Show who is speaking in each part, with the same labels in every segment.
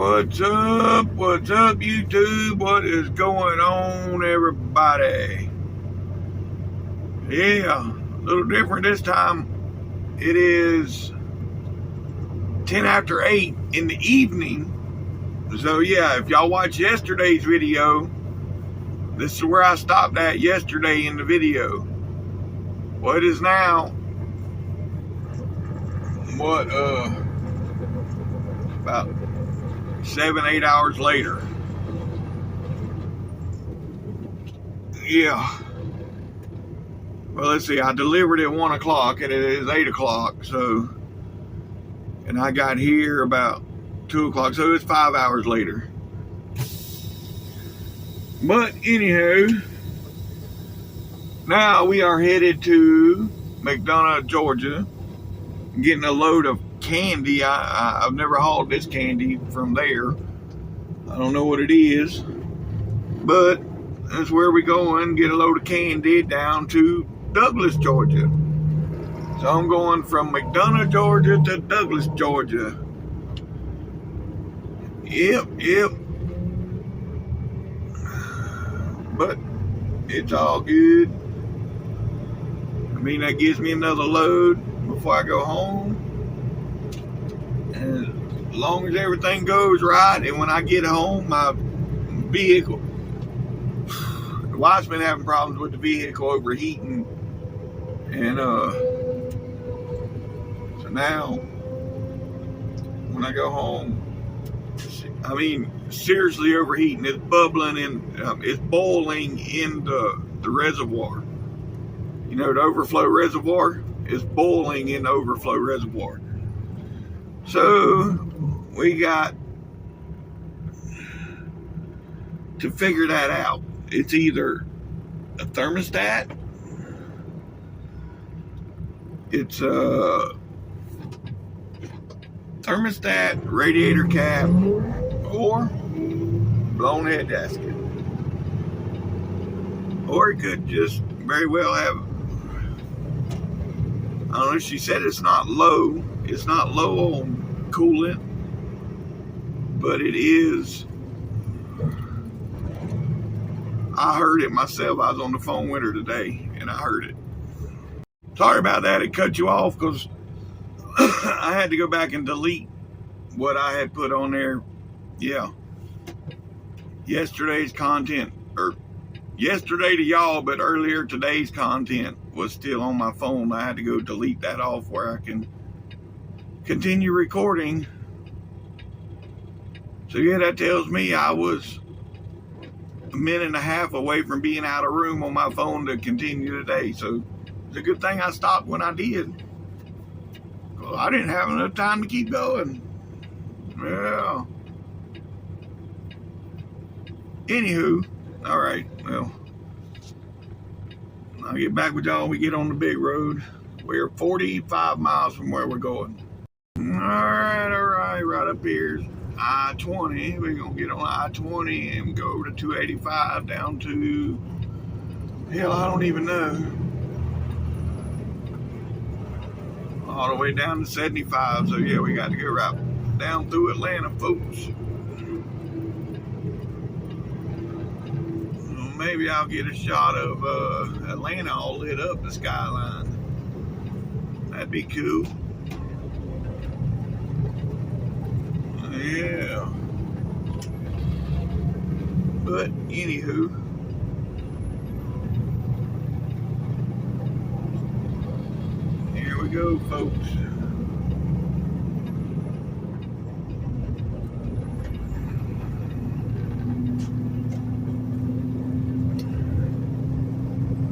Speaker 1: What's up? What's up, YouTube? What is going on, everybody? Yeah, a little different this time. It is 10 after 8 in the evening. So yeah, if y'all watched yesterday's video, this is where I stopped at yesterday in the video. Well, it is now about 7-8 hours later. Yeah. Well, let's see. I delivered at 1 o'clock, and it is 8 o'clock. So, and I got here about 2 o'clock. So it's 5 hours later. But anyhow, now we are headed to McDonough, Georgia, getting a load of candy. I've never hauled this candy from there. I don't know what it is, but that's where we going. Get a load of candy down to Douglas, Georgia. So I'm going from McDonough, Georgia to Douglas, Georgia. Yep. But it's all good. I mean, that gives me another load before I go home. And as long as everything goes right, and when I get home, my vehicle, the wife's been having problems with the vehicle overheating, and so now when I go home, I mean, seriously overheating. It's bubbling and it's boiling in the reservoir. You know, the overflow reservoir is boiling in the overflow reservoir. So we got to figure that out. It's either a thermostat, it's a thermostat, radiator cap, or blown head gasket. Or it could just very well have, I don't know, she said it's not low on coolant, but it is. I heard it myself. I was on the phone with her today and I heard it. Sorry about that. It cut you off because I had to go back and delete what I had put on there. Yeah. Yesterday's content, or yesterday to y'all, but earlier today's content was still on my phone. I had to go delete that off where I can continue recording. So yeah, that tells me I was a minute and a half away from being out of room on my phone to continue today. So it's a good thing I stopped when I did. Well, I didn't have enough time to keep going. Yeah. Anywho, all right, well, I'll get back with y'all when we get on the big road. We're 45 miles from where we're going. All right, right up here's I-20. We're going to get on I-20 and go to 285 down to, hell, I don't even know. All the way down to 75. So, yeah, we got to go right down through Atlanta, folks. Maybe I'll get a shot of Atlanta all lit up, the skyline. That'd be cool. Yeah. But anywho, here we go, folks.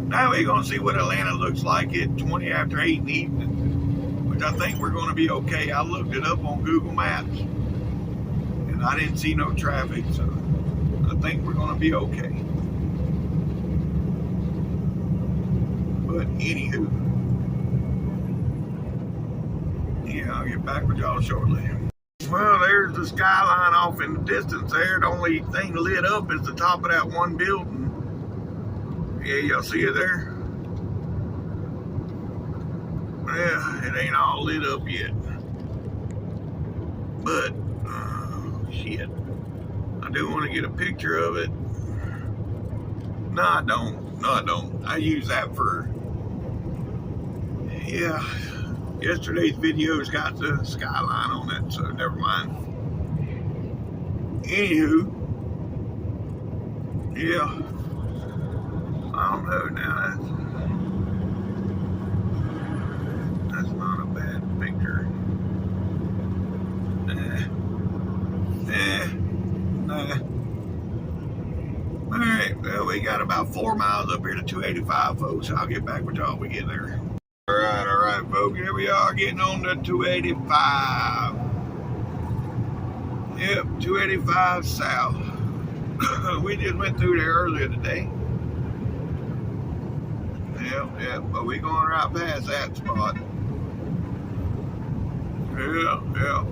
Speaker 1: Now we're going to see what Atlanta looks like at 20 after 8 in the evening, which I think we're going to be okay. I looked it up on Google Maps, and I didn't see no traffic, so I think we're going to be okay. But anywho, yeah, I'll get back with y'all shortly. Well, there's the skyline off in the distance there. The only thing lit up is the top of that one building. Yeah, y'all see it there? Yeah, it ain't all lit up yet. But, Shit. I do want to get a picture of it. No, I don't. No, I don't. I use that for, yeah. Yesterday's video's got the skyline on it, so never mind. Anywho, yeah. I don't know now. That's not a bad picture. Nah. Alright, well, we got about 4 miles up here to 285, folks. I'll get back with y'all when we get there. Alright, folks. Here we are getting on to 285. Yep, 285 south. We just went through there earlier today. Yep, but we going right past that spot. Yeah.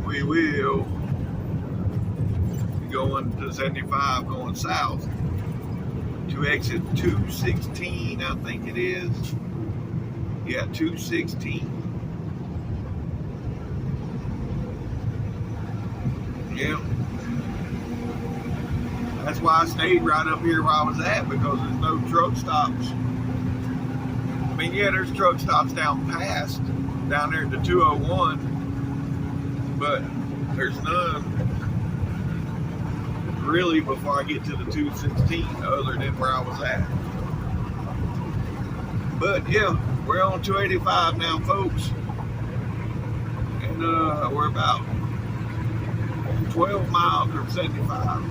Speaker 1: We will be going to 75 going south to exit 216, I think it is. Yeah, 216. Yep. That's why I stayed right up here where I was at, because there's no truck stops. I mean, yeah, there's truck stops down there at the 201, but there's none really before I get to the 216 other than where I was at. But yeah, we're on 285 now, folks, and we're about 12 miles from 75.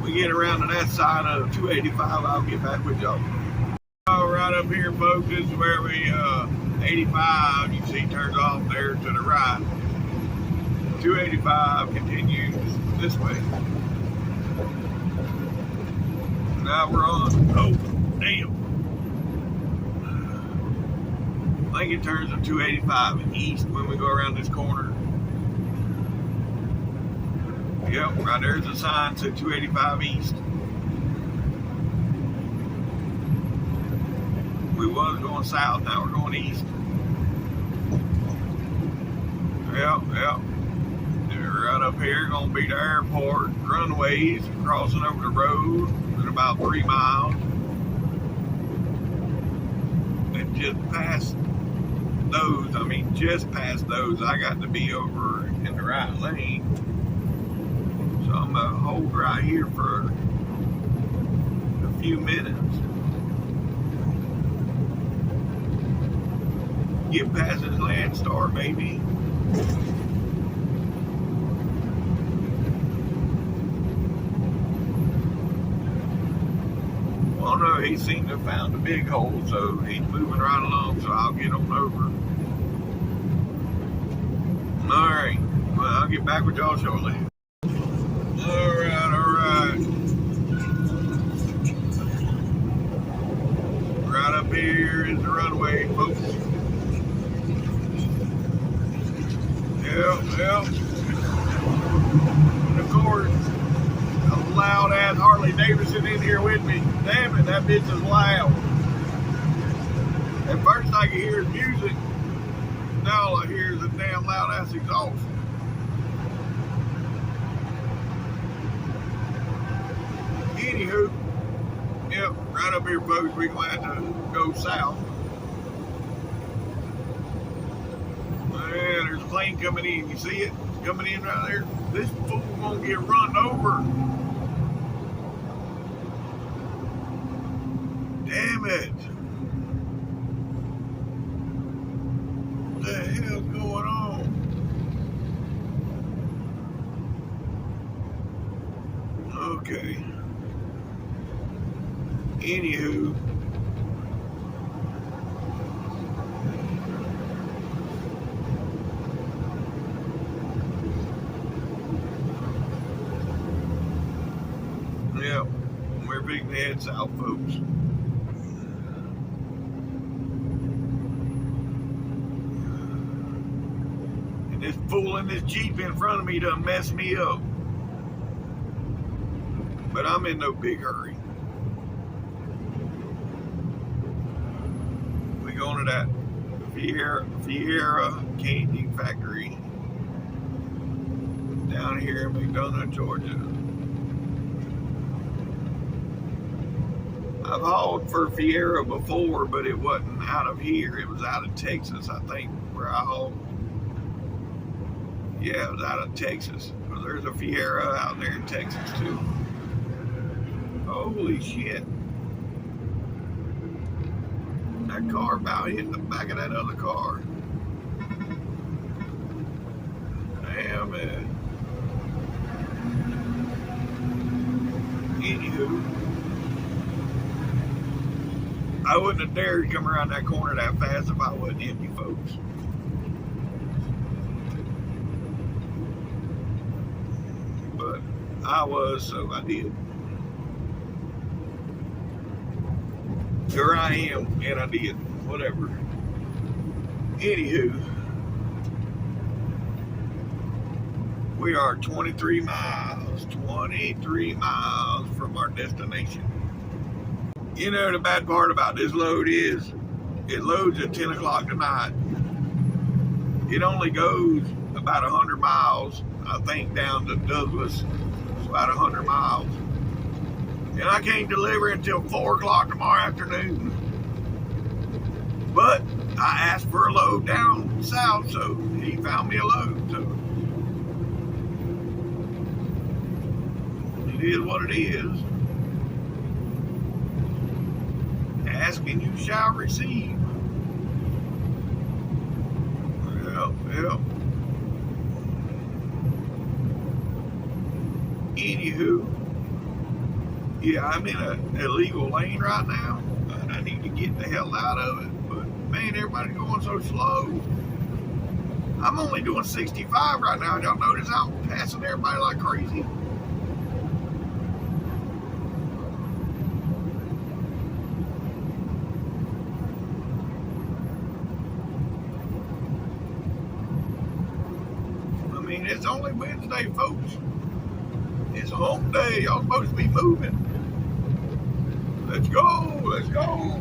Speaker 1: We get around to that side of 285, I'll get back with y'all. Right up here, folks, this is where we 85, you see, turns off there to the right. 285 continues this way. Now we're on, oh, damn. I think it turns to 285 east when we go around this corner. Yep, right there's a sign that said 285 east. We was going south, now we're going east. Yep. Right up here, gonna be the airport runways, crossing over the road in about 3 miles. And just past those, I got to be over in the right lane. So I'm gonna hold right here for a few minutes. Get past this land star, maybe. Well, no, he seemed to have found a big hole, so he's moving right along, so I'll get on over. Alright, well, I'll get back with y'all shortly. Alright. Right up here is the runway, folks. Yep. And of course, a loud ass Harley Davidson in here with me. Damn it, that bitch is loud. At first I could hear his music. Now all I hear is a damn loud ass exhaust. Anywho, yep, right up here, folks, we're going to have to go south. Yeah, there's a plane coming in. You see it? It's coming in right there. This fool won't get run over. Damn it. What the hell's going on? Okay. Anywho. Yeah, we're big to head south, folks. And this fool in this Jeep in front of me done messed me up. But I'm in no big hurry. going to that Fiera Candy Factory down here in McDonough, Georgia. I've hauled for Fiera before, but it wasn't out of here. It was out of Texas, I think, where I hauled. Yeah, it was out of Texas. Well, there's a Fiera out there in Texas, too. Holy shit. That car about hit the back of that other car. Damn, man. Anywho, I wouldn't have dared come around that corner that fast if I wasn't empty, folks. But I was, so I did. Here I am, and I did. Whatever. Anywho, we are 23 miles from our destination. You know, the bad part about this load is it loads at 10 o'clock tonight. It only goes about 100 miles, I think, down to Douglas. It's about 100 miles. And I can't deliver until 4 o'clock tomorrow afternoon. But I asked for a load down south, so he found me a load. So it is what it is. Ask and you shall receive. Well. Anywho, yeah, I'm in an illegal lane right now, and I need to get the hell out of it. But man, everybody's going so slow. I'm only doing 65 right now. Y'all notice I'm passing everybody like crazy? I mean, it's only Wednesday, folks. It's home day. Y'all supposed to be moving. Let's go. Let's go.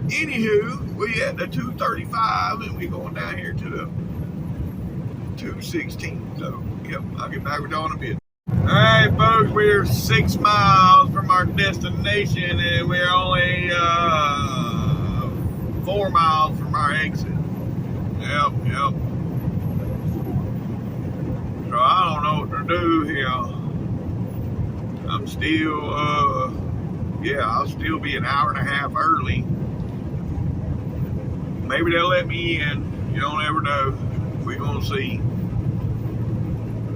Speaker 1: Anywho, we at the 235 and we going down here to the 216. So, yep, I'll get back with y'all in a bit. Alright, folks, we're 6 miles from our destination and we're only 4 miles from our exit. Yep. So I don't know what to do here. I'm still, I'll still be an hour and a half early. Maybe they'll let me in. You don't ever know. We're gonna see.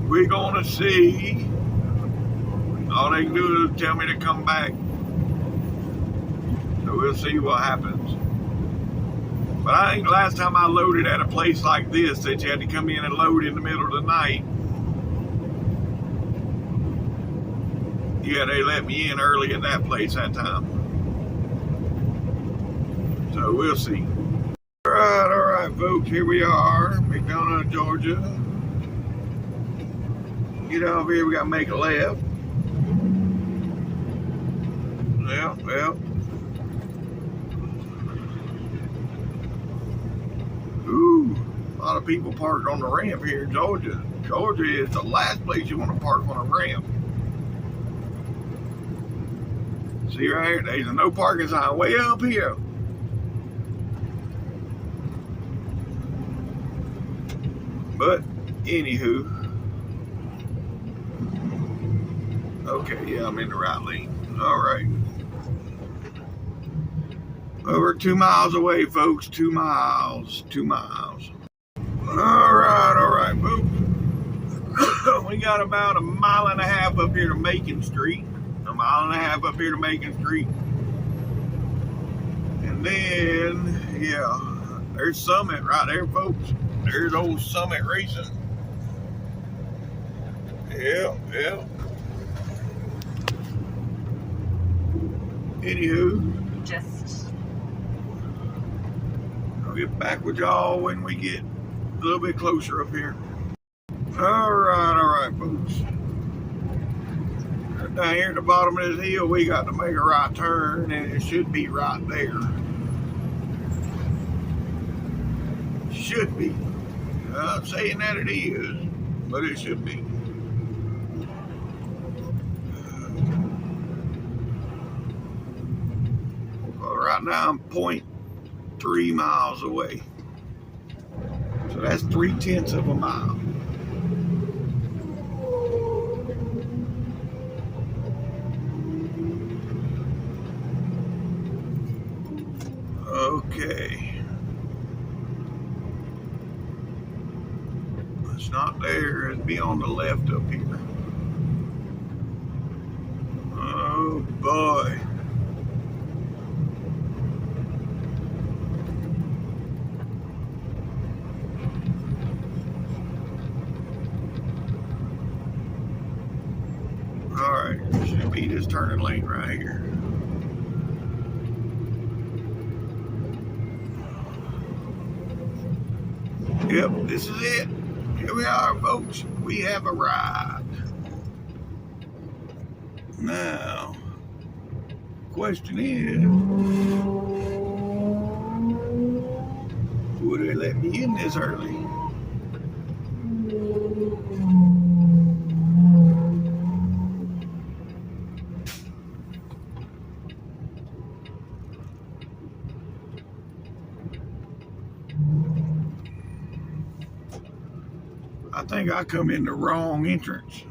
Speaker 1: We're gonna see. All they can do is tell me to come back. So we'll see what happens. But I think last time I loaded at a place like this, that you had to come in and load in the middle of the night. Yeah, they let me in early at that place that time. So we'll see. All right, folks, here we are, McDonough, Georgia. Get off here, we gotta make a left. Well. Ooh, a lot of people parked on the ramp here in Georgia. Georgia is the last place you want to park on a ramp. See right here, there's a no parking sign way up here. But, anywho. Okay, yeah, I'm in the right lane. Alright. Over 2 miles away, folks. 2 miles. 2 miles. Alright, folks. We got about 1.5 miles up here to Macon Street. 1.5 miles up here to Macon Street. And then, yeah, there's Summit right there, folks. There's old Summit Racing. Yeah. Anywho, I'll get back with y'all when we get a little bit closer up here. All right, folks. Down here at the bottom of this hill, we got to make a right turn, and it should be right there. Should be. I'm saying that it is, but it should be. Well, right now I'm 0.3 miles away. So that's 0.3 of a mile. Okay. It's not there. It'd be on the left up here. Oh boy. Alright, should be this turning lane right here. Yep, this is it. Here we are, folks. We have arrived. Now, question is, would they let me in this early? I think I come in the wrong entrance.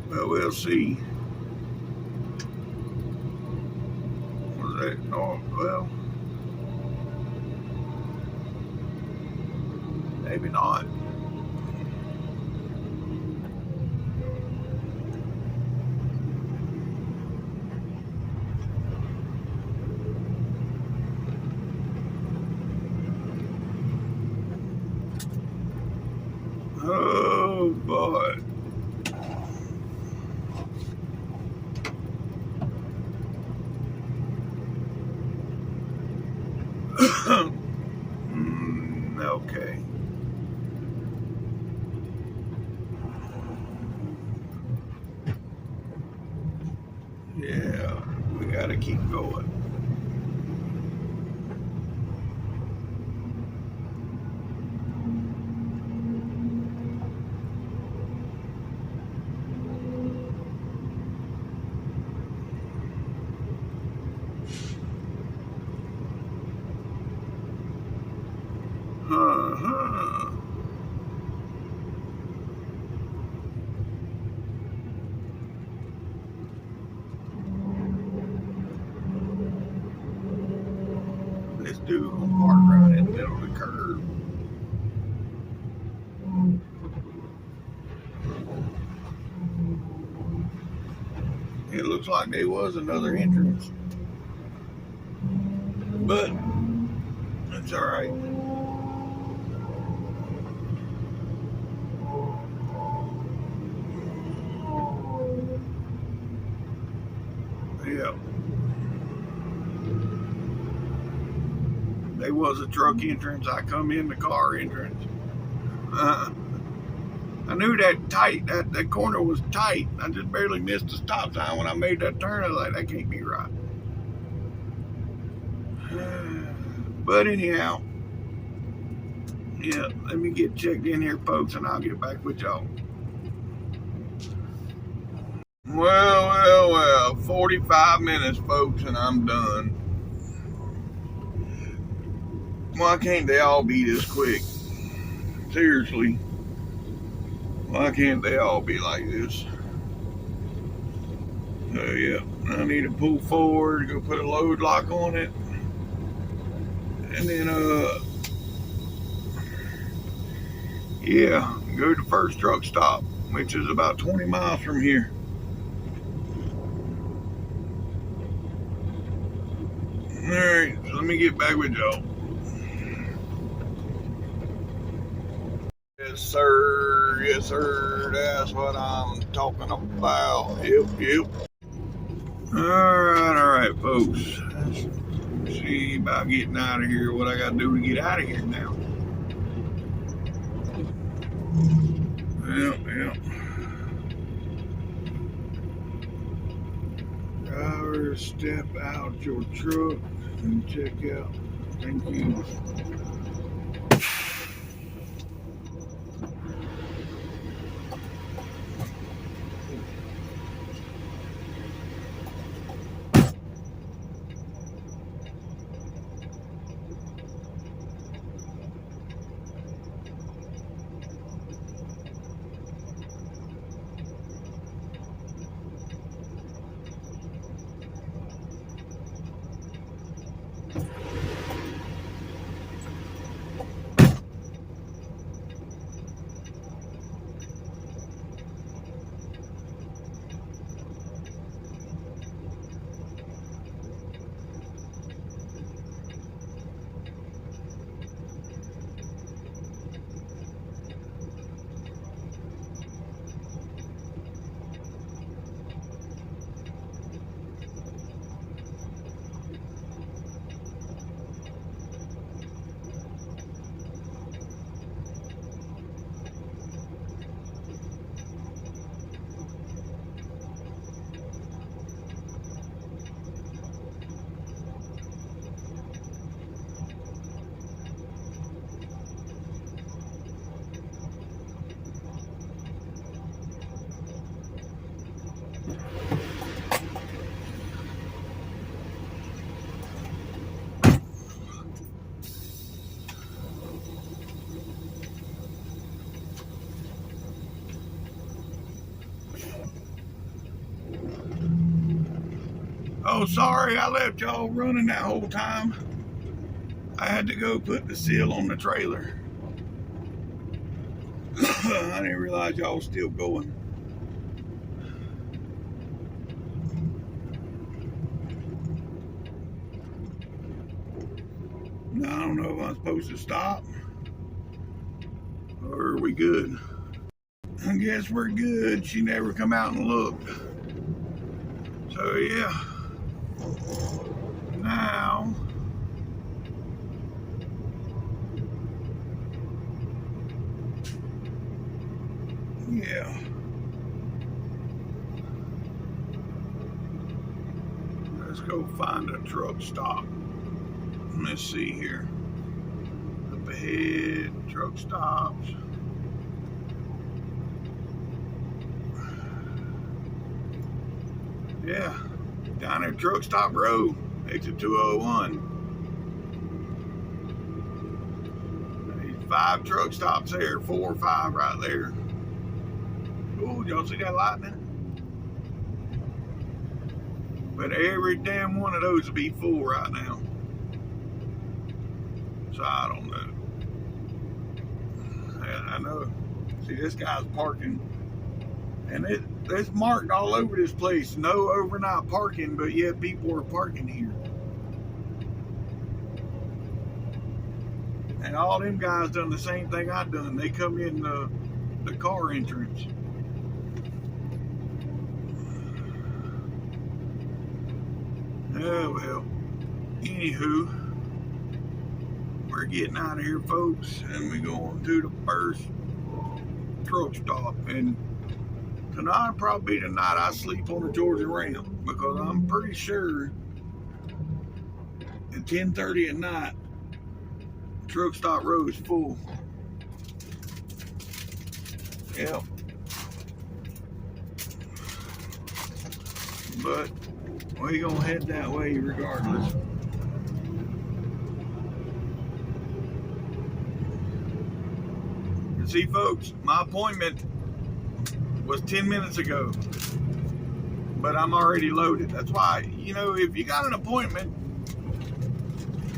Speaker 1: Well, we'll see. Was that? Oh, well, maybe not. Oh boy. Okay. Yeah, we gotta keep going. This dude gonna park right in the middle of the curb. It looks like there was another entrance, but that's all right. Yeah. There was a truck entrance. I come in the car entrance. I knew that corner was tight. I just barely missed the stop sign when I made that turn. I was like, that can't be right. But anyhow, yeah, let me get checked in here, folks, and I'll get back with y'all. Well, 45 minutes, folks, and I'm done. Why can't they all be this quick? Seriously. Why can't they all be like this? Yeah, I need to pull forward, go put a load lock on it. And then, yeah, go to the first truck stop, which is about 20 miles from here. Alright, so let me get back with y'all. Yes, sir. Yes, sir. That's what I'm talking about. Yep. All right, folks. See about getting out of here, what I gotta do to get out of here now. Yeah. Driver, step out your truck and check out. Thank you. Oh, sorry, I left y'all running that whole time. I had to go put the seal on the trailer. I didn't realize y'all was still going. Now, I don't know if I'm supposed to stop or are we good? I guess we're good. She never come out and looked. So yeah. Now yeah. Let's go find a truck stop. Let's see here. Up ahead, truck stops. Yeah, down there, Truck Stop Road, exit 201. There's 5 truck stops there, 4 or 5 right there. Oh, y'all see that lightning? But every damn one of those will be full right now. So I don't know. I know. See, this guy's parking. And it's marked all over this place. No overnight parking, but yet people are parking here. And all them guys done the same thing I done. They come in the car entrance. Oh well. Anywho, we're getting out of here, folks, and we're going to the first truck stop. And tonight will probably be the night I sleep on the Georgia Ram, because I'm pretty sure at 10:30 at night, Truck Stop Road is full. Yep. But we're gonna head that way regardless. And see, folks, my appointment was 10 minutes ago, but I'm already loaded. That's why, you know, if you got an appointment,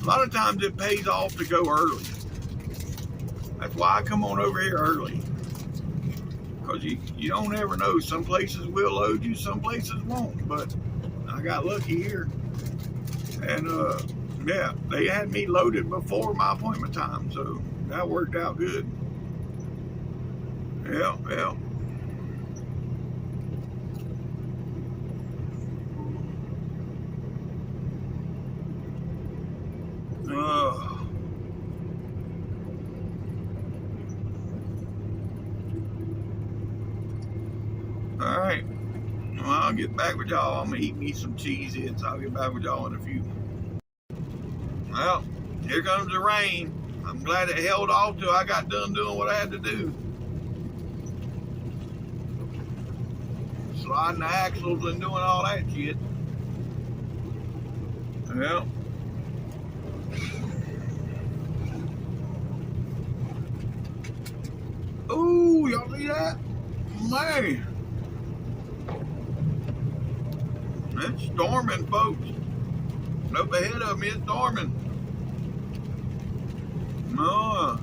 Speaker 1: a lot of times it pays off to go early. That's why I come on over here early, because you don't ever know. Some places will load you, some places won't, but I got lucky here. And yeah, they had me loaded before my appointment time, so that worked out good. Yeah. Well, I'll get back with y'all. I'm gonna eat me some cheese its. I'll get back with y'all in a few. Well, here comes the rain. I'm glad it held off till I got done doing what I had to do. Sliding the axles and doing all that shit. Well. Ooh, y'all see that? Man. It's storming, folks. Up ahead of me, it's storming. No.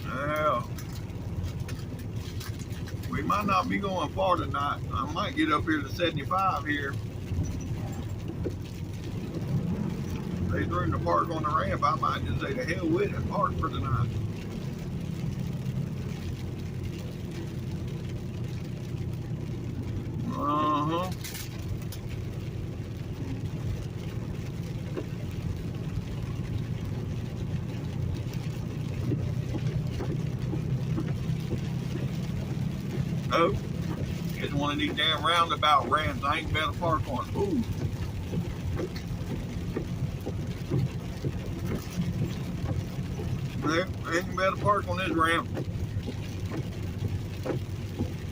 Speaker 1: Yeah. We might not be going far tonight. I might get up here to 75 here. There's room to park on the ramp. I might just say to hell with it and park for tonight. Uh-huh. Oh, it's one of these damn roundabout ramps. I ain't better park on. Ooh. There, I ain't better park on this ramp.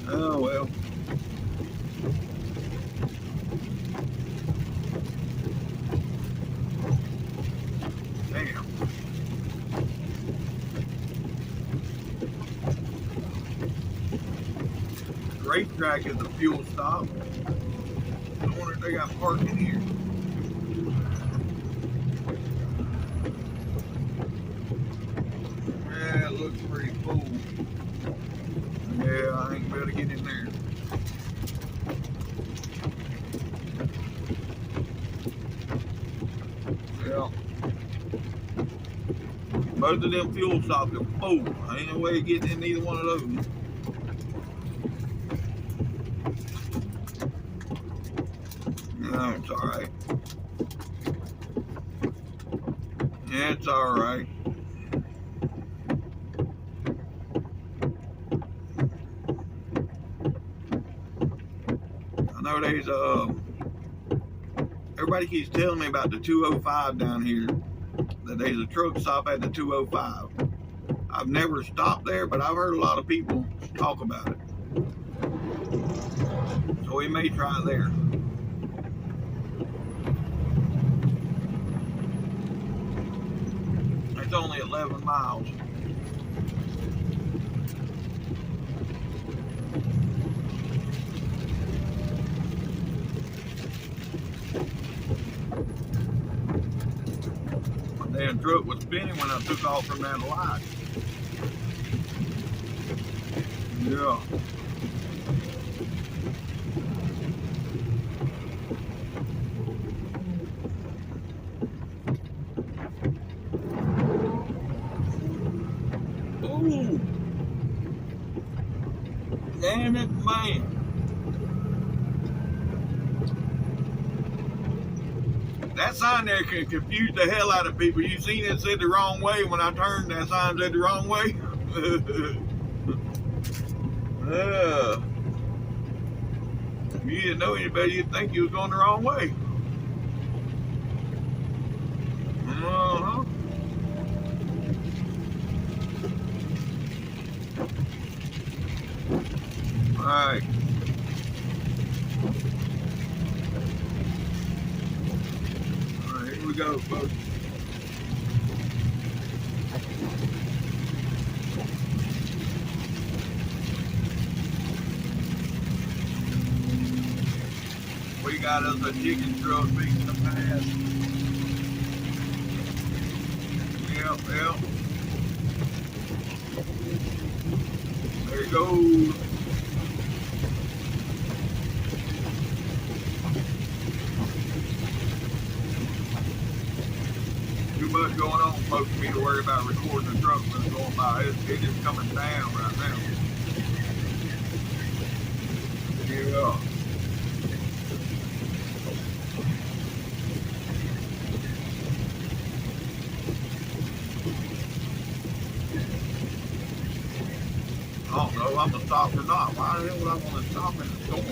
Speaker 1: Oh well. Damn. The racetrack is a fuel stop. I wonder if they got parking here. Yeah, it looks pretty full. Yeah, I ain't better get in there. Yeah. Both of them fuel stops are full. Ain't no way of getting in either one of those. No, it's alright. Yeah, it's alright. I know there's everybody keeps telling me about the 205 down here. That there's a truck stop at the 205. I've never stopped there, but I've heard a lot of people talk about it. So we may try there. It's only 11 miles. My damn truck was spinning when I took off from that light. Yeah. Ooh. Damn it, man. That sign there can confuse the hell out of people. You seen it said the wrong way when I turned, that sign said the wrong way? If you didn't know anybody, you'd think you was going the wrong way. Uh-huh. Alright. Alright, here we go, folks. We got us a chicken truck beating the pass. Yep. There it goes. Too much going on, folks, for me to worry about recording the truck that's going by. It's just coming down right now. Yeah. I'm gonna stop or not. Why the hell would I want to stop in the storm?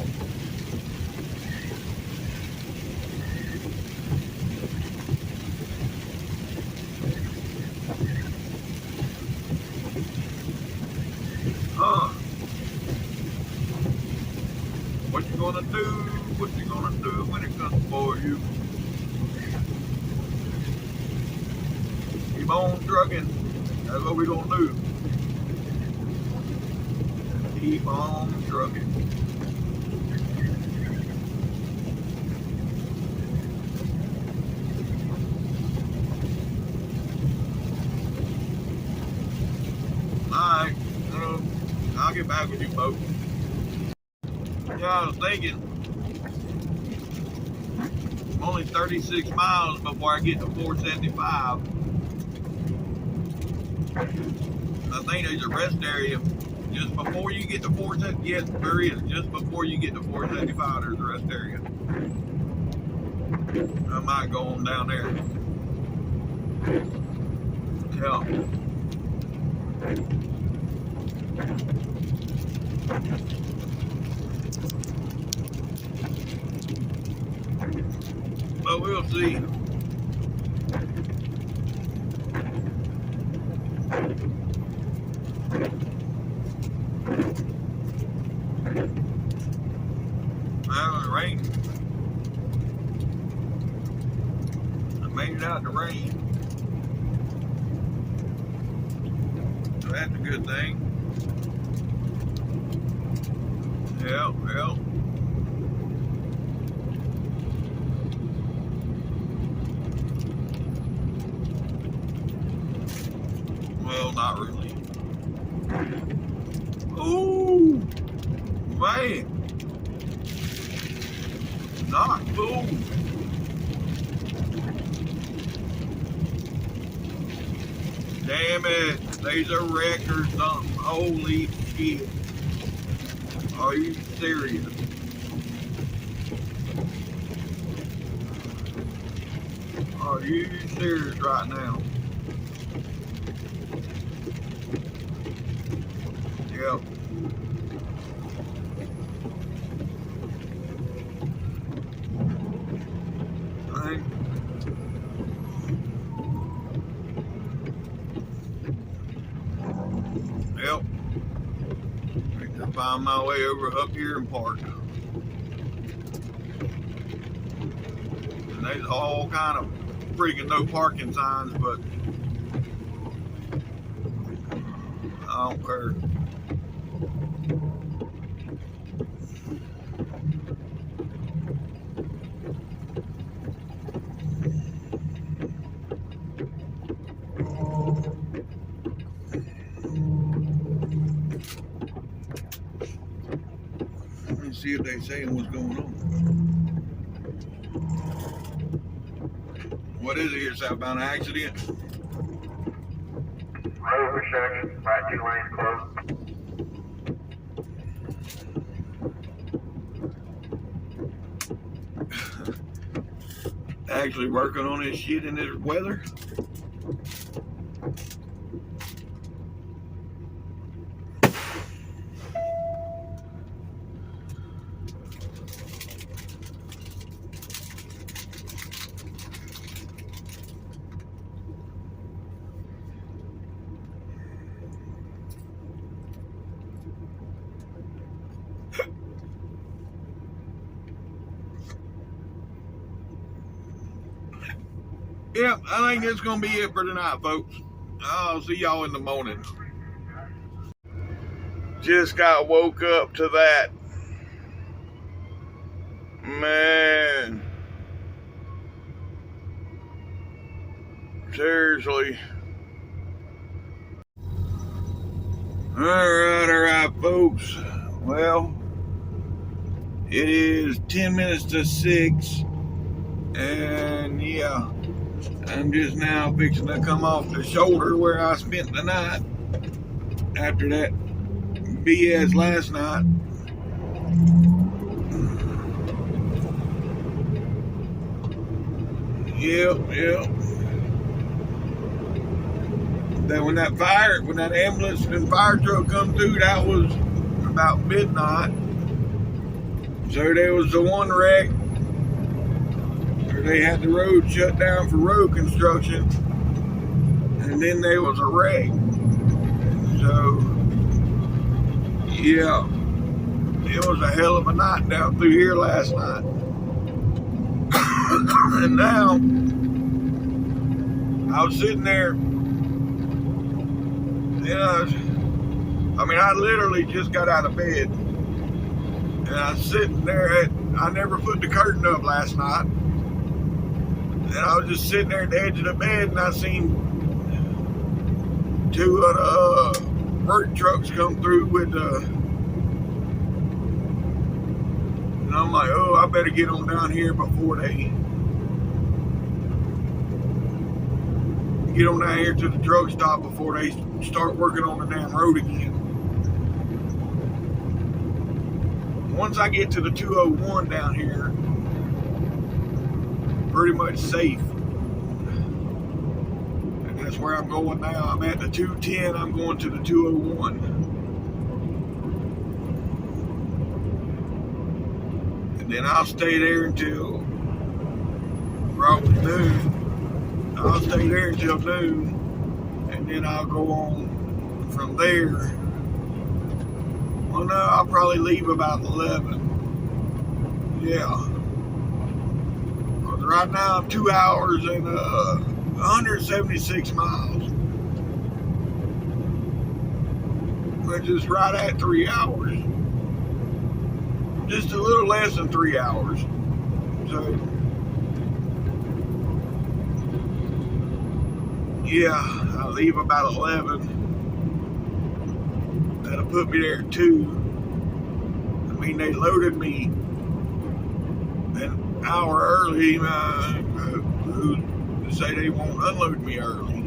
Speaker 1: What you gonna do? What you gonna do when it comes for you? Keep on trucking. That's what we're gonna do. Keep on trucking. Alright, I'll get back with you folks. Yeah, I was thinking, I'm only 36 miles before I get to 475. I think there's a rest area just before you get to 475. Yes, there is. Just before you get to 475, there's a rest area. I might go on down there. Yeah. But we'll see. Well, it rained. I made it out in the rain. So that's a good thing. Yeah. Well, not really. Ooh, man. Not cool. Damn it. There's a wreck or something. Holy shit. Are you serious? Are you serious right now? Yep. Yep. I can find my way over up here and park. And there's all kind of freaking no parking signs, but I don't care. Let me see if they saying what's going on. What is it here, southbound accident?
Speaker 2: Road restriction, right 2 lanes closed.
Speaker 1: Actually working on this shit in this weather? Yep, I think that's going to be it for tonight, folks. I'll see y'all in the morning. Just got woke up to that. Man. Seriously. Alright, folks. Well, it is 10 minutes to 6. And yeah. I'm just now fixing to come off the shoulder where I spent the night after that BS last night. Yep. That when that ambulance and fire truck come through, that was about midnight. So there was the one wreck where they had the road shut down for road construction, and then there was a wreck. So yeah, it was a hell of a night down through here last night. And now I was sitting there, and I literally just got out of bed, and I was sitting there. I never put the curtain up last night, and I was just sitting there at the edge of the bed, and I seen two work trucks come through with and I'm like, oh, I better get on down here before they get on down here to the truck stop before they start working on the damn road again. Once I get to the 201 down here, pretty much safe. And that's where I'm going now. I'm at the 210, I'm going to the 201. And then I'll stay there until probably noon. I'll stay there until noon, and then I'll go on from there. Well, no, I'll probably leave about 11. Yeah. Because right now I'm 2 hours and 176 miles. Which is right at 3 hours. Just a little less than 3 hours. So, yeah, I leave about 11. That'll put me there at 2. I mean, they loaded me an hour early. Who say they won't unload me early?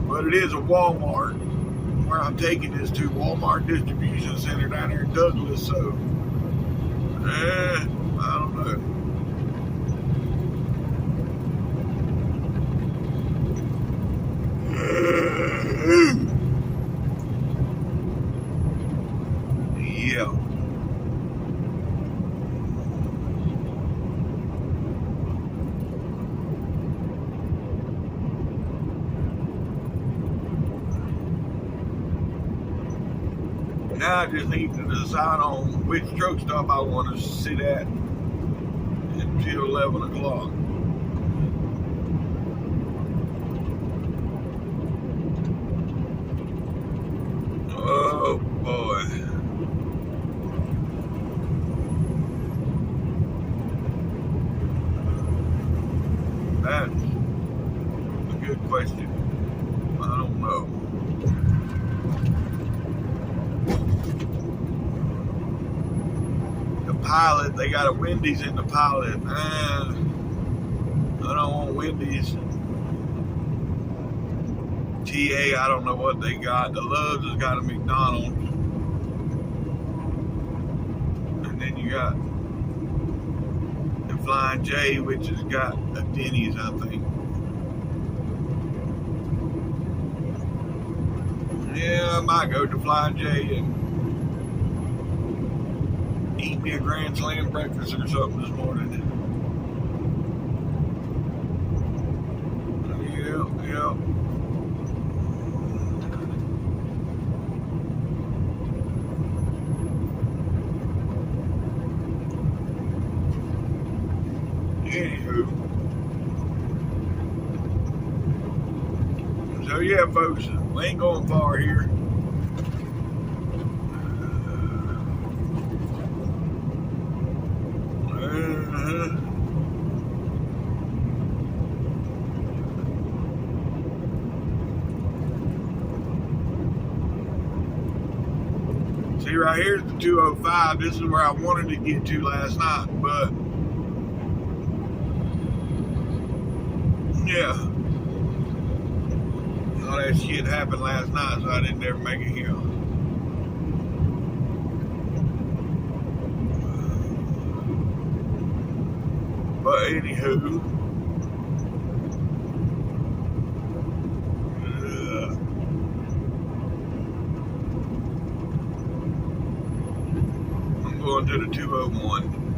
Speaker 1: But it is a Walmart. Where I'm taking this to, Walmart Distribution Center down here in Douglas. So, I don't know. Yeah. Now I just need to decide on which truck stop I want to sit at until 11 o'clock. Oh boy. That's a good question. I don't know. The Pilot, they got a Wendy's in the Pilot. I don't want Wendy's. GA, I don't know what they got. The Loves has got a McDonald's. And then you got the Flying J, which has got a Denny's, I think. Yeah, I might go to Flying J and eat me a Grand Slam breakfast or something this morning. Yeah. Anywho. So yeah, folks, we ain't going far here. See, right here's the 205. This is where I wanted to get to last night, but yeah, all that shit happened last night, so I didn't ever make it here. But anywho, instead of 201.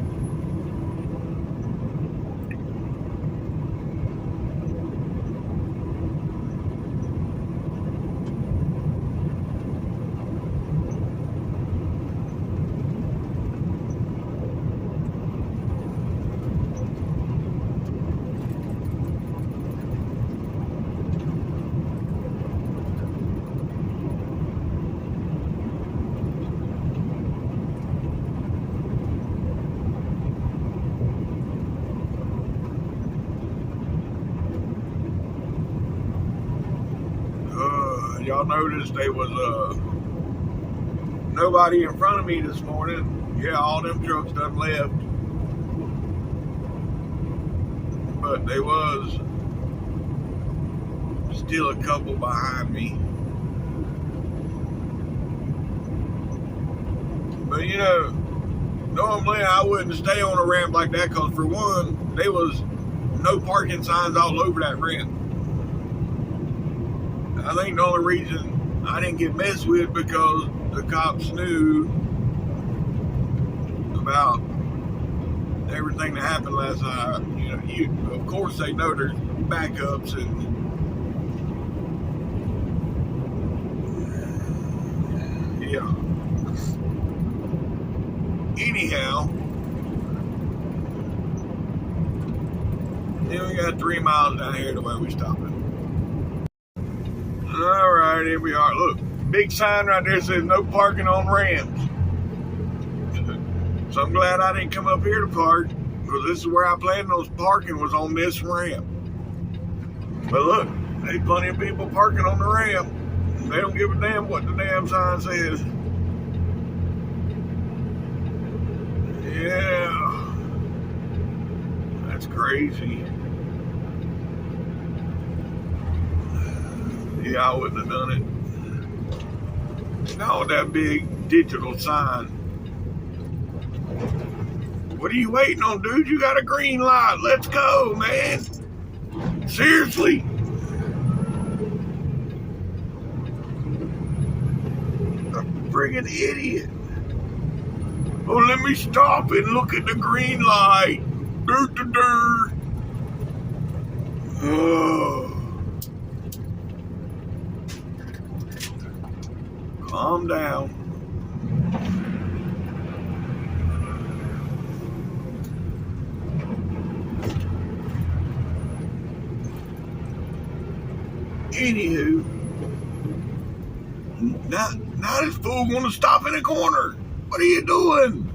Speaker 1: Y'all noticed there was nobody in front of me this morning. Yeah, all them trucks done left. But there was still a couple behind me. But you know, normally I wouldn't stay on a ramp like that because for one, there was no parking signs all over that ramp. I think the only reason I didn't get messed with because the cops knew about everything that happened last night. You know, of course they know there's backups and yeah. Anyhow, then we got 3 miles down here to where we stopping. All right, here we are. Look, big sign right there says no parking on ramps. So I'm glad I didn't come up here to park because this is where I planned on parking, was on this ramp. But look, there's plenty of people parking on the ramp. They don't give a damn what the damn sign says. Yeah, that's crazy. Yeah, I wouldn't have done it. Not with that big digital sign. What are you waiting on, dude? You got a green light. Let's go, man. Seriously. A friggin' idiot. Oh, let me stop and look at the green light. Oh. Calm down. Anywho, now this fool want to stop in the corner. What are you doing?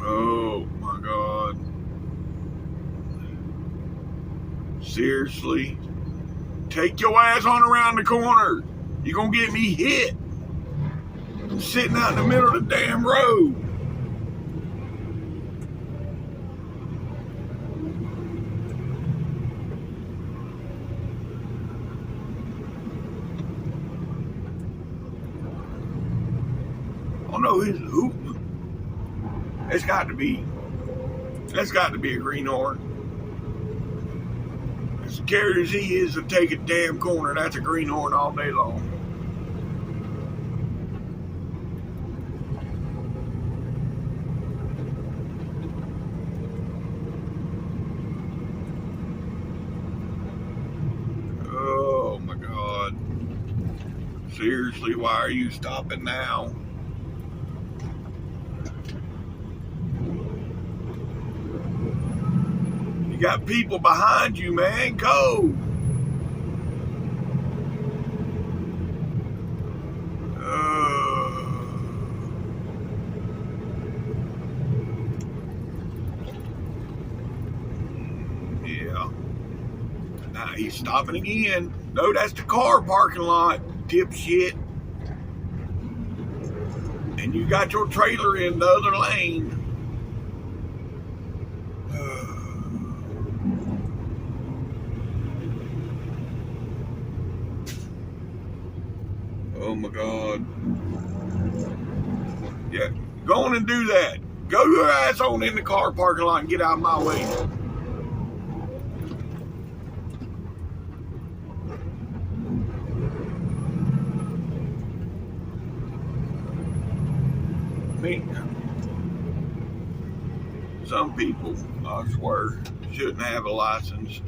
Speaker 1: Oh my God. Seriously? Take your ass on around the corner. You're gonna get me hit. I'm sitting out in the middle of the damn road. Oh no, who? That's got to be a greenhorn. As scared as he is to take a damn corner, that's a greenhorn all day long. Oh my God. Seriously, why are you stopping now? You got people behind you, man. Go. Yeah. Now he's stopping again. No, that's the car parking lot, dipshit. And you got your trailer in the other lane. Oh my God. Yeah, go on and do that. Go your ass on in the car parking lot and get out of my way. mean, some people, I swear, shouldn't have a license.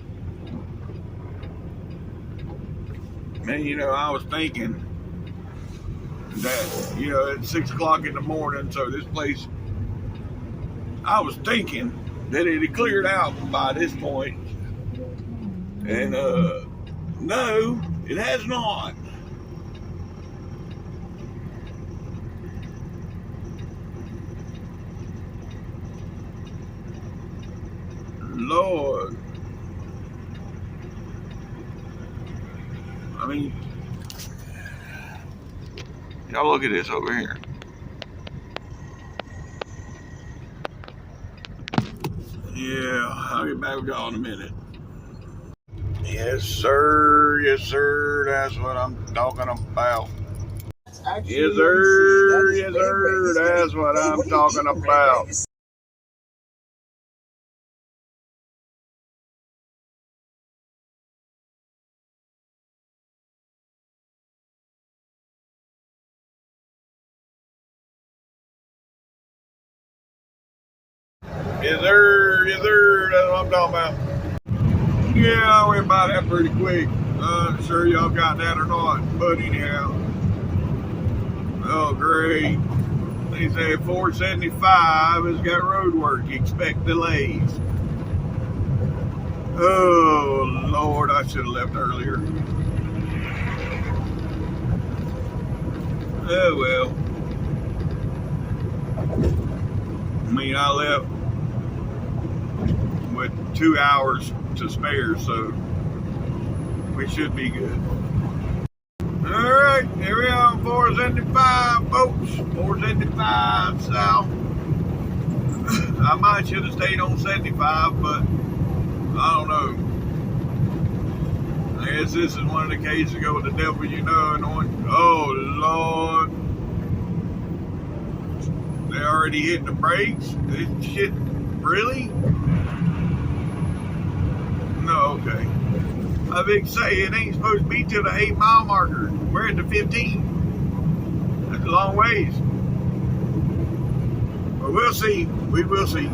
Speaker 1: Man, you know, I was thinking that, you know, it's 6 o'clock in the morning, so this place, I was thinking that it had cleared out by this point. And, no, it has not. Lord. I mean, y'all look at this over here. Yeah, I'll get back with y'all in a minute. Yes, sir. Yes, sir. That's what I'm talking about. Yes, sir. Yes, sir. That's what I'm talking about. Yes, sir. Yes, sir. That's what I'm talking about. Yeah, I went by that pretty quick. I'm sure y'all got that or not. But anyhow. Oh, great. They say 475 has got road work. Expect delays. Oh, Lord, I should have left earlier. Oh, well. I mean, I left with 2 hours to spare, so we should be good. All right, here we are on 475, folks. 475 south. I might should have stayed on 75, but I don't know. I guess this is one of the cases to go with the devil, you know, and on. Oh, Lord. They already hit the brakes? This shit, really? No, okay. I big say it ain't supposed to be till the 8-mile marker. We're at the 15. That's a long ways. But we'll see. We will see.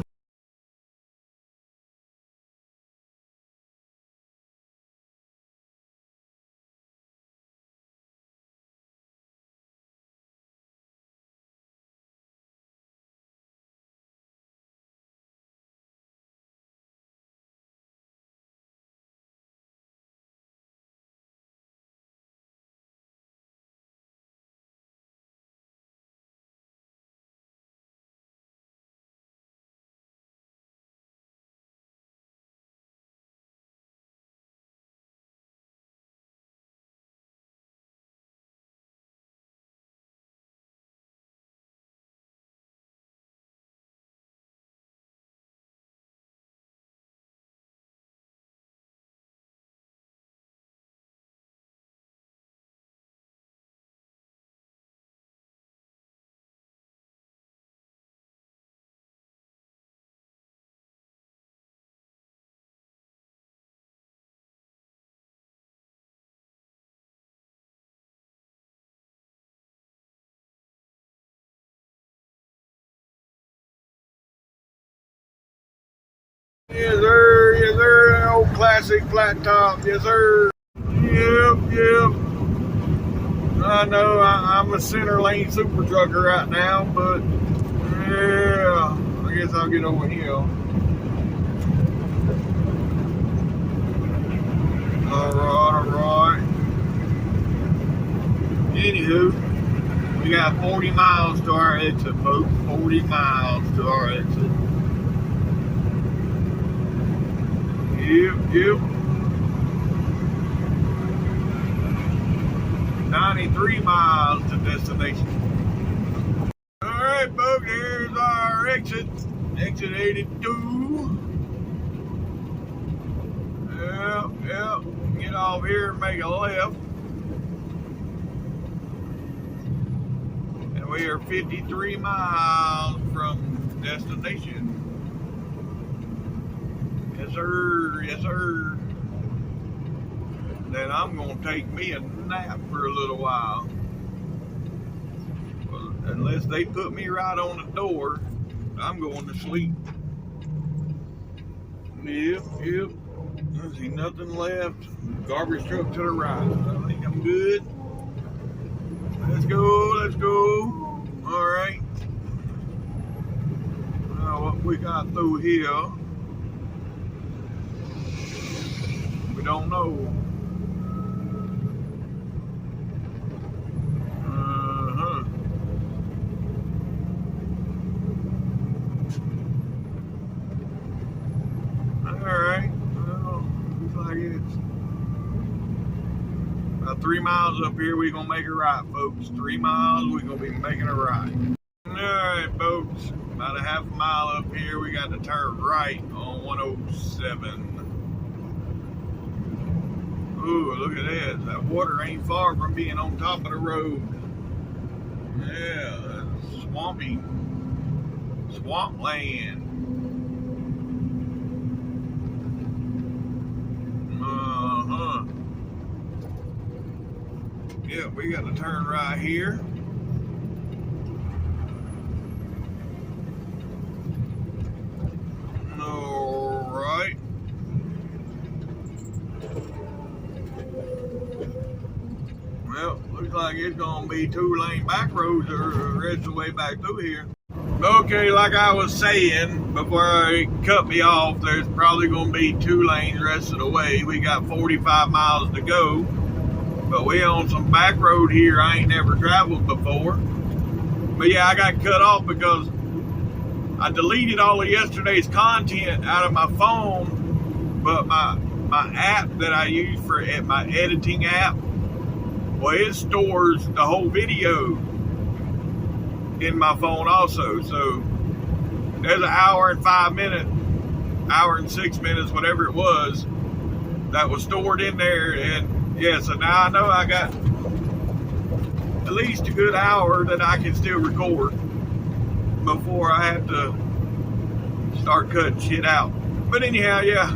Speaker 1: Yes, sir. Yes, sir. Old classic flat top. Yes, sir. Yep, yep. I know I'm a center lane super trucker right now, but yeah, I guess I'll get over here. Alright. Anywho, we got 40 miles to our exit, folks. 40 miles to our exit. Yep. 93 miles to destination. Alright, folks, here's our exit. Exit 82. Yep. Get off here and make a left. And we are 53 miles from destination. Yes, sir. Yes, sir. Then I'm going to take me a nap for a little while. unless they put me right on the door, I'm going to sleep. Yep. I see nothing left. Garbage truck to the right. I think I'm good. Let's go. All right. Now what we got through here, we don't know. Alright, well, looks like it's about 3 miles up here. We're going to make it right, folks. 3 miles, we're going to be making it right. Alright, folks, about a half a mile up here. We got to turn right on 107. Ooh, look at this. That water ain't far from being on top of the road. Yeah, that's swampy. Swampland. Yeah, we got to turn right here. All right. Well, looks like it's gonna be 2-lane back roads the rest of the way back through here. Okay, like I was saying before it cut me off, there's probably gonna be 2 lanes the rest of the way. We got 45 miles to go, but we on some back road here I ain't never traveled before. But yeah, I got cut off because I deleted all of yesterday's content out of my phone, but my app that I use for my editing app, well, it stores the whole video in my phone also. So there's an hour and 5 minutes, hour and 6 minutes, whatever it was, that was stored in there. And yeah, so now I know I got at least a good hour that I can still record before I have to start cutting shit out. But anyhow, yeah,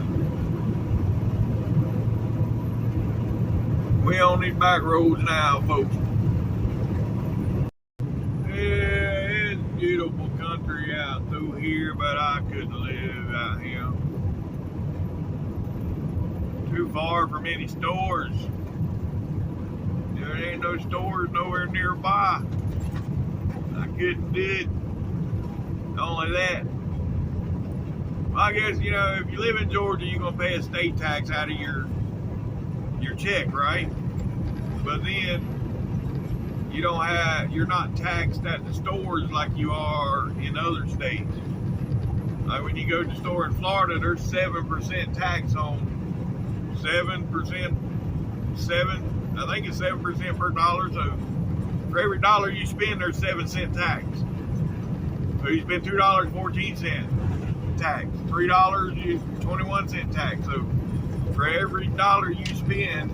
Speaker 1: we on these back roads now, folks. Yeah, it's beautiful country out through here, but I couldn't live out here. Too far from any stores. There ain't no stores nowhere nearby. I couldn't do it. Only that. Well, I guess, you know, if you live in Georgia, you're going to pay a state tax out of your check, right? But then you're not taxed at the stores like you are in other states. Like when you go to the store in Florida, there's 7% tax on 7%, I think it's 7% per dollar. So for every dollar you spend, there's 7-cent tax. So you spend $2.14 tax, $3 you 21-cent tax. So for every dollar you spend,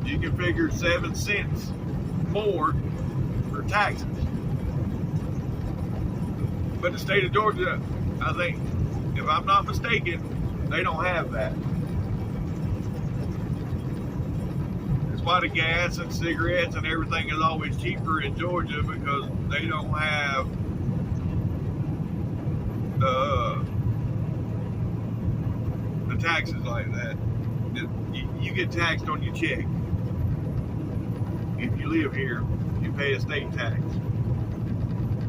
Speaker 1: you can figure 7 cents more for taxes. But the state of Georgia, I think, if I'm not mistaken, they don't have that. That's why the gas and cigarettes and everything is always cheaper in Georgia, because they don't have the taxes like that. You get taxed on your check. If you live here, you pay a state tax.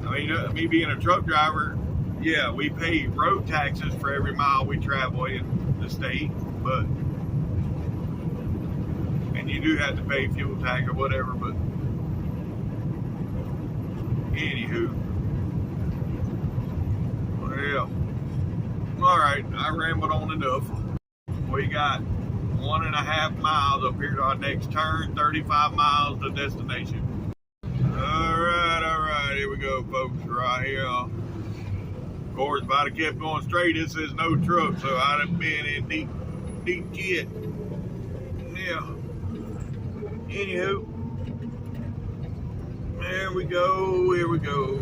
Speaker 1: I mean, me being a truck driver, yeah, we pay road taxes for every mile we travel in the state, but, and you do have to pay fuel tax or whatever, but anywho, well, all right, I rambled on enough. We got 1.5 miles up here to our next turn, 35 miles to destination. All right, here we go, folks, right here. Of course, if I'd have kept going straight, it says no truck, so I'd have been in deep shit. Yeah. Anywho, here we go.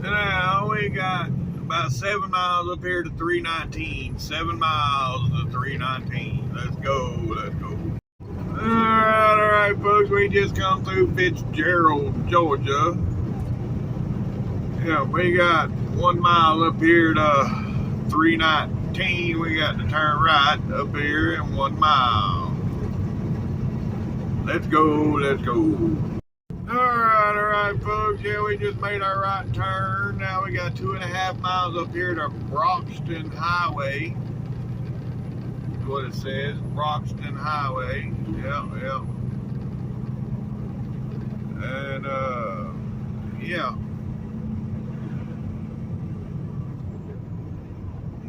Speaker 1: Now we got about 7 miles up here to 319. 7 miles to 319. Let's go. All right. right, folks, we just come through Fitzgerald, Georgia. Yeah, we got 1 mile up here to 319. We got to turn right up here in 1 mile. Let's go, let's go. All right, folks. Yeah, we just made our right turn. Now we got 2.5 miles up here to Broxton Highway. That's what it says, Broxton Highway. Yeah. And yeah.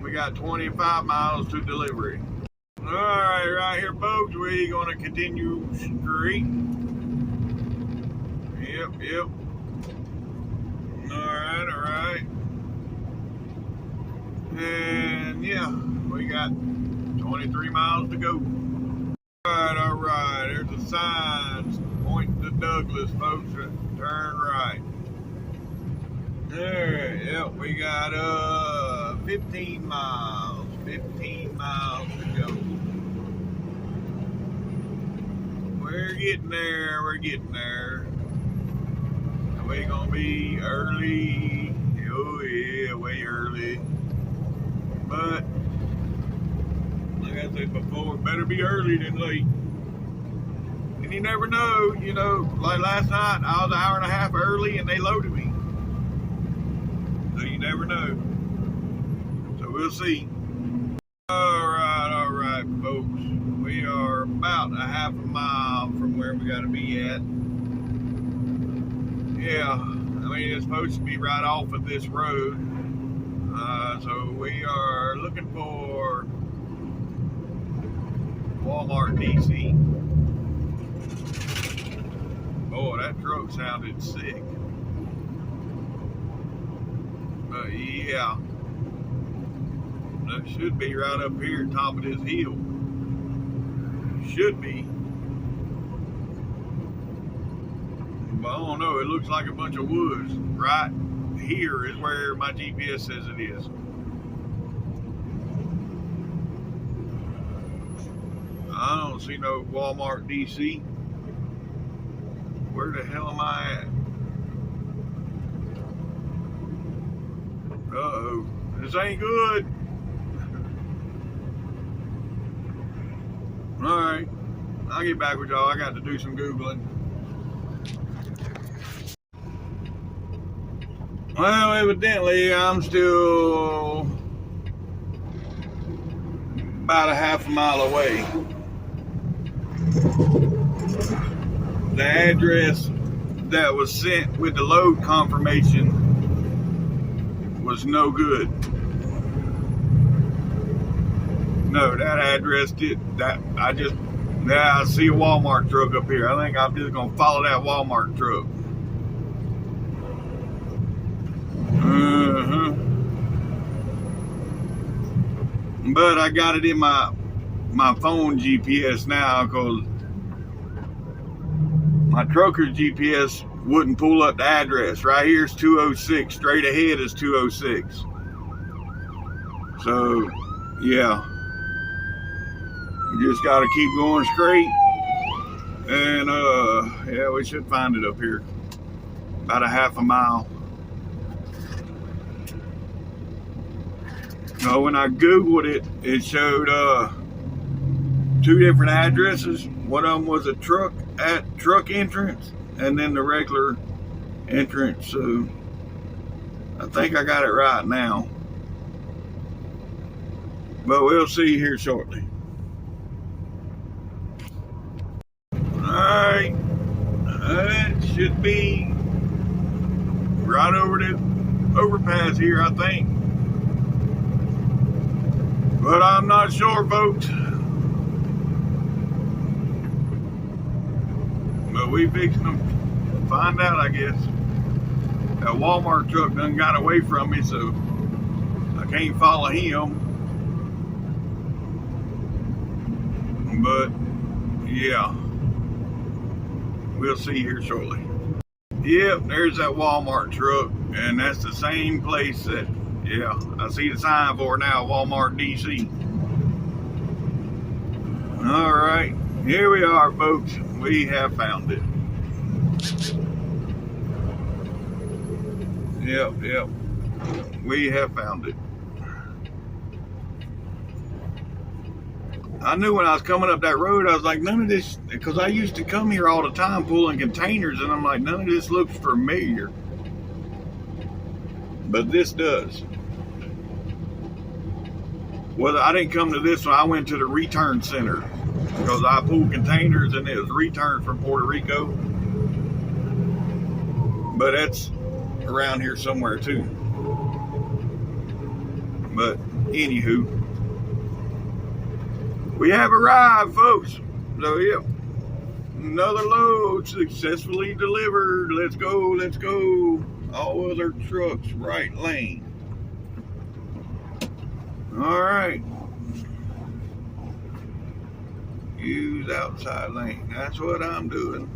Speaker 1: We got 25 miles to delivery. All right here, folks. We're gonna continue straight. Yep. All right. And yeah, we got 23 miles to go. All right. There's a sign pointing to Douglas, folks. Turn right. Alright, yep, we got 15 miles. 15 miles to go. We're getting there. We're gonna be early. Oh yeah, way early. But like I said before, better be early than late. And you never know, like last night I was an hour and a half early and they loaded me. So you never know. So we'll see. All right, folks. We are about a half a mile from where we got to be at. Yeah, I mean, it's supposed to be right off of this road. So we are looking for Walmart DC. Boy, that truck sounded sick. Yeah, that should be right up here, top of this hill. Should be. But I don't know, it looks like a bunch of woods. Right here is where my GPS says it is. I don't see no Walmart DC. Where the hell am I at? Uh-oh, this ain't good. Alright, I'll get back with y'all. I got to do some Googling. Well, evidently, I'm still about a half a mile away. The address that was sent with the load confirmation was no good. No, that address did that. I see a Walmart truck up here. I think I'm just gonna follow that Walmart truck. But I got it in my phone GPS now, because my trucker's GPS wouldn't pull up the address. Right here is 206. Straight ahead is 206. So, yeah. We just got to keep going straight. And, yeah, we should find it up here. About a half a mile. So when I Googled it, it showed 2 different addresses. One of them was a truck entrance, and then the regular entrance. So I think I got it right now, but we'll see here shortly. Alright, it should be right over the overpass here, I think, but I'm not sure, folks. But we fixing to find out, I guess. That Walmart truck done got away from me, so I can't follow him. But yeah, we'll see here shortly. Yep, there's that Walmart truck, and that's the same place that, yeah, I see the sign for it now, Walmart DC. All right, here we are, folks. We have found it. Yep. We have found it. I knew when I was coming up that road, I was like, none of this, because I used to come here all the time pulling containers, and I'm like, none of this looks familiar. But this does. Well, I didn't come to this one. I went to the return center because I pulled containers and it was returned from Puerto Rico. But that's around here somewhere too. But anywho, we have arrived, folks. So yeah, another load successfully delivered. Let's go. All other trucks, right lane. All right. Use outside lane. That's what I'm doing.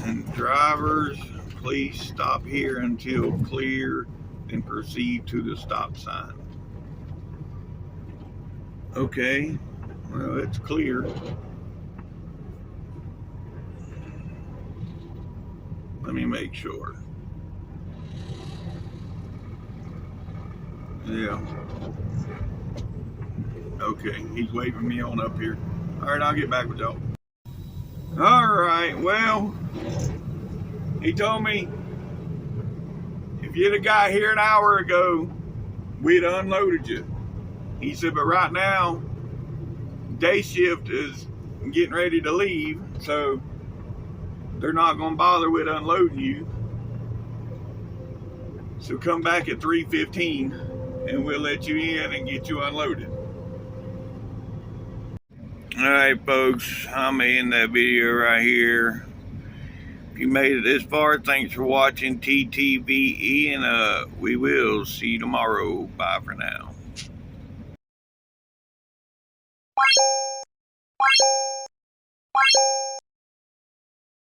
Speaker 1: And drivers, please stop here until clear, then proceed to the stop sign. Okay, well, it's clear. Let me make sure. Yeah. Okay, he's waving me on up here. All right, I'll get back with y'all. All right, well, he told me if you'd have got here an hour ago, we'd have unloaded you. He said, but right now, day shift is getting ready to leave, so they're not going to bother with unloading you. So come back at 3:15 and we'll let you in and get you unloaded. All right, folks, I'm gonna end that video right here. If you made it this far, thanks for watching TTVE, and we will see you tomorrow. Bye for now.